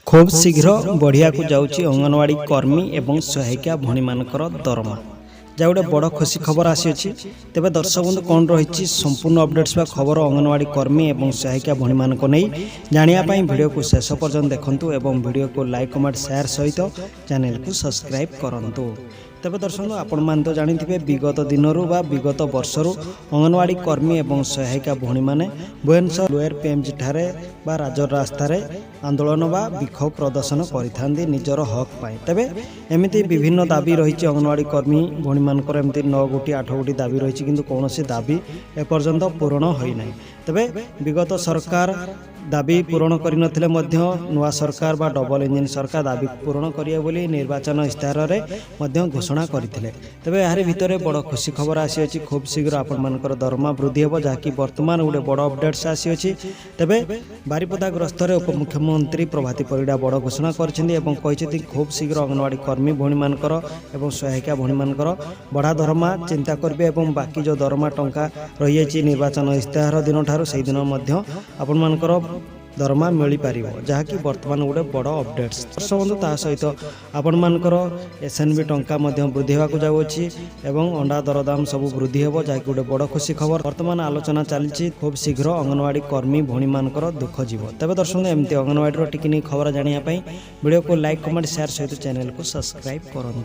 खूब शीघ्र बढ़िया को जाऊँगी अंगनवाड़ी कर्मी एवं सहायिका भणी मानकर दरमा जहाँ गोटे बड़ खुशी खबर आसी तेज दर्शक बंधु कौन रही संपूर्ण अपडेट्स खबर अंगनवाड़ी कर्मी और सहायिका भणी मान नहीं जानापी भिडियो को शेष पर्यंत देखूँ और भिडियो को लाइक कमेंट शेयर सहित चैनल को सब्सक्राइब करूँ। तेज दर्शक आपण मैंने तो जानी विगत दिन विगत वर्षर अंगनवाड़ी कर्मी और सहायिका भणी मैंने भुवनेश्वर लोयर पीएमजी ठारे राजर रास्तार आंदोलन व विक्षोभ प्रदर्शन करते निजर हक पाए। तेबे एमती विभिन्न दाबी रही अंगनवाड़ी कर्मी भणी मानकर एमती 9 गोटी 8 गोटी दाबी रही किंतु कौन दाबी एपर्यंत पूरण होना। तेबे विगत सरकार दाबी पूरण करनथिले मध्य नुआ सरकार बा डबल इंजिन सरकार दाबी पूरण करिए बोली निर्वाचन इस्ताहार रे मध्य घोषणा करथिले। तबे यार भितरे बड़ खुशी खबर आसी अछि खूब शीघ्र आपण मानकर दरमा वृद्धि हेबो जाकी वर्तमान गोटे बड़ अपडेट्स आसी अछि। तबे बारिपदा ग्रस्त रे उपमुख्यमंत्री प्रभाती परिडा बड़ घोषणा करछिन्दी एवं कहिसेति खूब शीघ्र अंगनवाड़ी कर्मी भणी मानकर एवं सहायिका भणी मानकर बड़ा दरमा चिंता करबे एवं बाकी जो दरमा टंका रही अछि निर्वाचन इस्ताहार दिन ठारू सेहि दिन मध्य आपण मानकर दरमा मिल पार जहाँकि वर्तमान गोटे बड़ अपडेट्स दर्शक बंधु ता सहित आपण मानकर एसएनबी टंका वृद्धि होगा जाऊँगी एवं अंडा दरदाम सब वृद्धि हे जहाँकि गोटे बड़ खुशी खबर वर्तमान आलोचना चली खूब शीघ्र अंगनवाड़ी कर्मी भणी मानकर दुख जीव। तेज दर्शक एमती अंगनवाड़ी टिकिनी खबर जानापी वीडियो को लाइक कमेंट शेयर सहित चैनल को सब्सक्राइब करूँ।